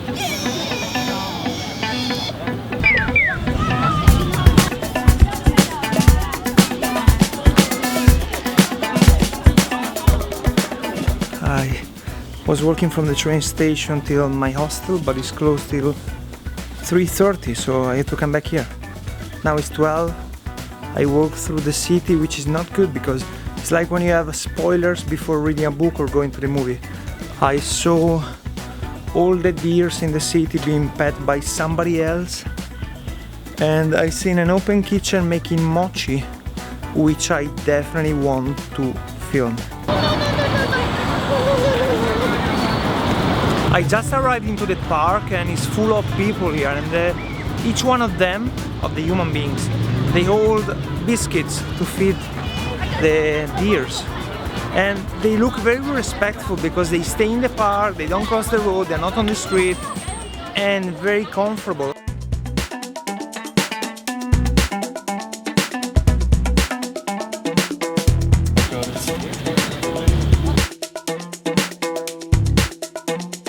I was walking from the train station till my hostel, but it's closed till 3:30, so I had to come back here. Now it's 12. I walk through the city, which is not good because it's like when you have spoilers before reading a book or going to the movie. I saw all the deers in the city being pet by somebody else, and I seen an open kitchen making mochi, which I definitely want to film. I just arrived into the park and it's full of people here, and each one of them, of the human beings, they hold biscuits to feed the deers. And they look very respectful because they stay in the park, they don't cross the road, they're not on the street, and very comfortable.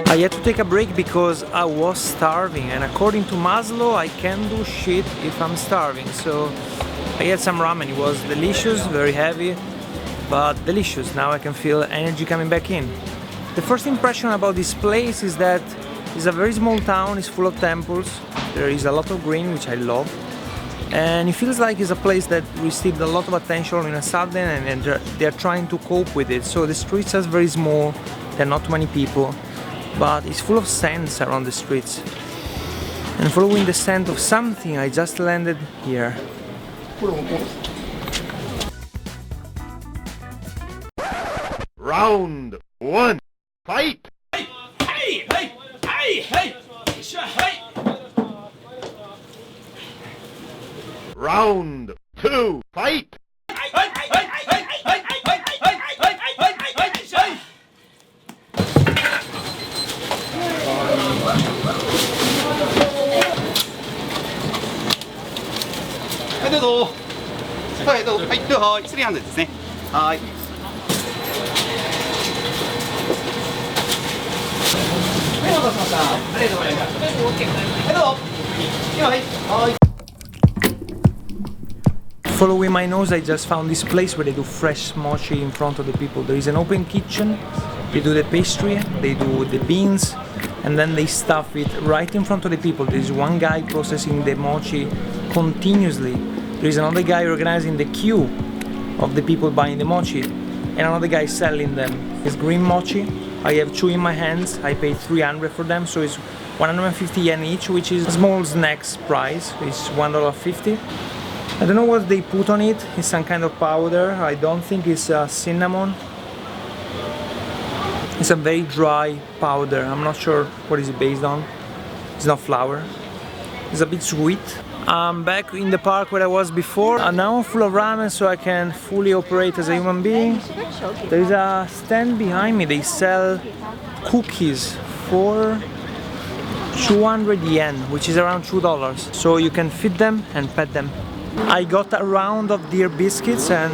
I had to take a break because I was starving, and according to Maslow I can do shit if I'm starving, so I had some ramen. It was delicious, very heavy, but delicious. Now I can feel energy coming back in. The first impression about this place is that it's a very small town, it's full of temples, there is a lot of green, which I love, and it feels like it's a place that received a lot of attention in a sudden, and they're trying to cope with it. So the streets are very small, there are not many people, but it's full of scents around the streets. And following the scent of something, I just landed here. Round one, fight! Hey, hey, hey, hey, hey, hey. Round two, fight! Following my nose, I just found this place where they do fresh mochi in front of the people. There is an open kitchen, they do the pastry, they do the beans, and then they stuff it right in front of the people. There is one guy processing the mochi continuously. There is another guy organizing the queue of the people buying the mochi, and another guy selling them. It's green mochi. I have two in my hands. I paid 300 for them, so it's 150 yen each, which is a small snacks price. It's $1.50. I don't know what they put on it. It's some kind of powder. I don't think it's cinnamon. It's a very dry powder. I'm not sure what it's based on. It's not flour. It's a bit sweet. I'm back in the park where I was before. Now I'm full of ramen, so I can fully operate as a human being. There is a stand behind me. They sell cookies for 200 yen, which is around $2. So you can feed them and pet them. I got a round of deer biscuits, and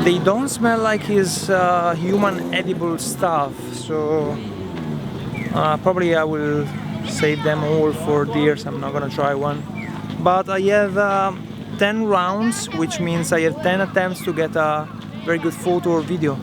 they don't smell like his human edible stuff. So probably I will save them all for deers. I'm not gonna try one. But I have 10 rounds, which means I have 10 attempts to get a very good photo or video.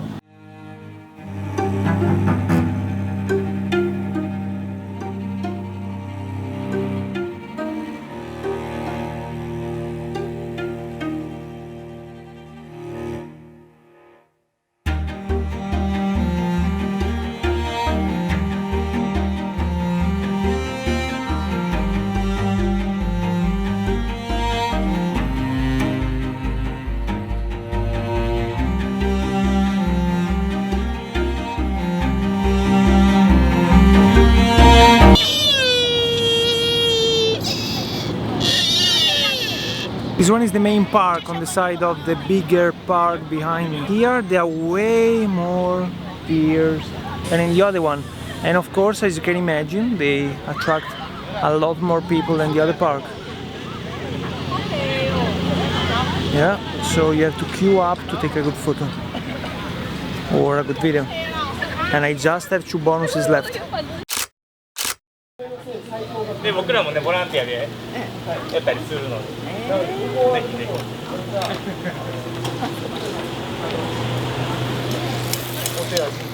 This one is the main park on the side of the bigger park behind me. Here there are way more deers than in the other one. And of course, as you can imagine, they attract a lot more people than the other park. Yeah, so you have to queue up to take a good photo or a good video. And I just have 2 bonuses left. で僕らもねボランティアでやったりするので、ぜひぜひ。お手味。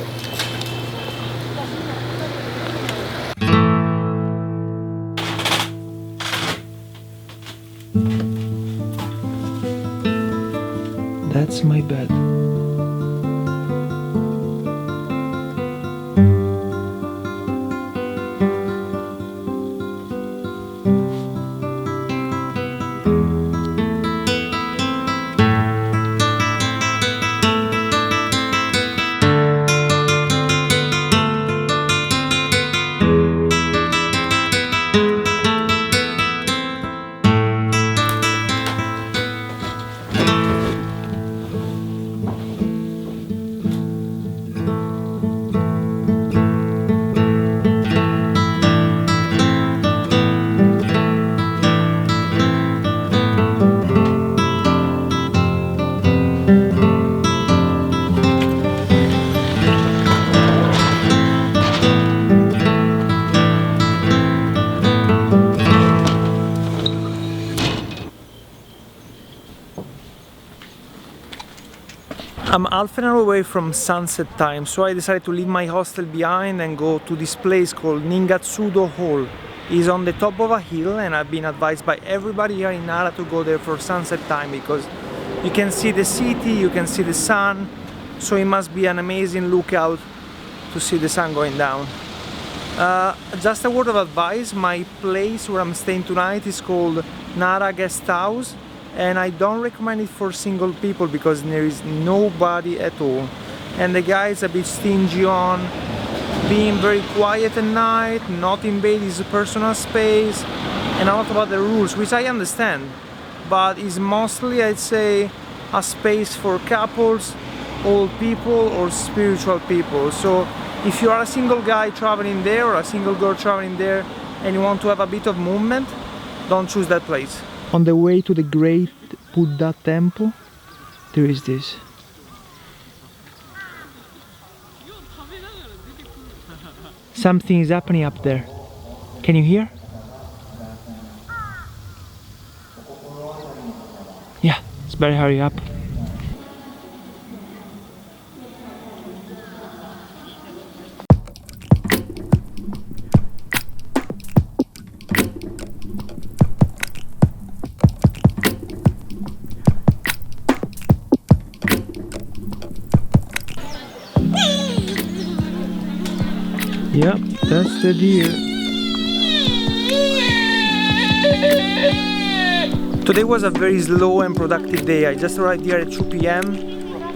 That's my bed. I'm half an hour away from sunset time, so I decided to leave my hostel behind and go to this place called Ningatsudo Hall. It's on the top of a hill, and I've been advised by everybody here in Nara to go there for sunset time because you can see the city, you can see the sun, so it must be an amazing lookout to see the sun going down. Just a word of advice, my place where I'm staying tonight is called Nara Guest House, and I don't recommend it for single people because there is nobody at all, and the guy is a bit stingy on being very quiet at night, not invade his personal space, and a lot of other rules, which I understand, but it's mostly, I'd say, a space for couples, old people or spiritual people. So if you are a single guy traveling there or a single girl traveling there and you want to have a bit of movement, don't choose that place. On the way to the great Buddha temple, there is this. Something is happening up there. Can you hear? Yeah, it's better hurry up. Yep, that's the deer. Today was a very slow and productive day. I just arrived here at 2 p.m.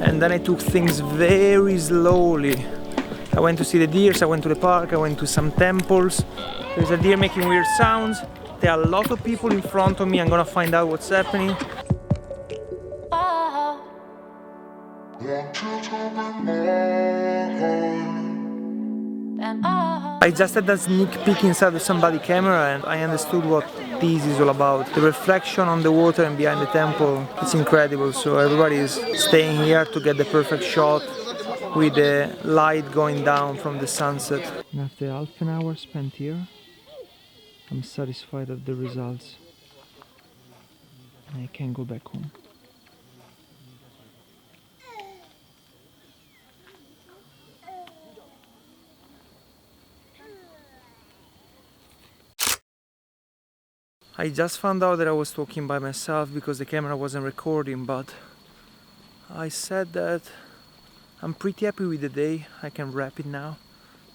and then I took things very slowly. I went to see the deer, I went to the park, I went to some temples. There's a deer making weird sounds. There are a lot of people in front of me. I'm gonna find out what's happening. I just had a sneak peek inside of somebody's camera and I understood what this is all about. The reflection on the water and behind the temple, it's incredible. So everybody is staying here to get the perfect shot with the light going down from the sunset. And after half an hour spent here, I'm satisfied of the results. I can go back home. I just found out that I was talking by myself because the camera wasn't recording, but I said that I'm pretty happy with the day. I can wrap it now.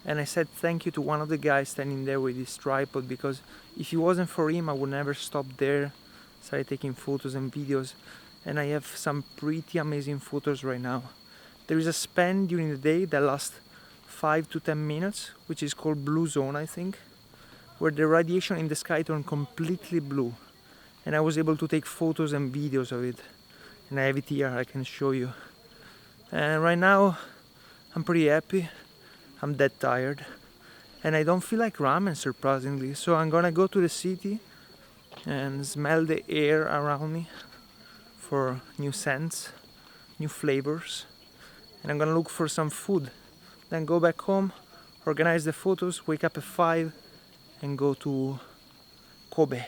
And I said thank you to one of the guys standing there with his tripod, because if it wasn't for him I would never stop there, started taking photos and videos, and I have some pretty amazing photos right now. There is a span during the day that lasts 5 to 10 minutes, which is called blue zone, I think, where the radiation in the sky turned completely blue, and I was able to take photos and videos of it, and I have it here, I can show you. And right now I'm pretty happy. I'm dead tired and I don't feel like ramen, surprisingly, so I'm gonna go to the city and smell the air around me for new scents, new flavors, and I'm gonna look for some food, then go back home, organize the photos, wake up at 5 and go to Kobe.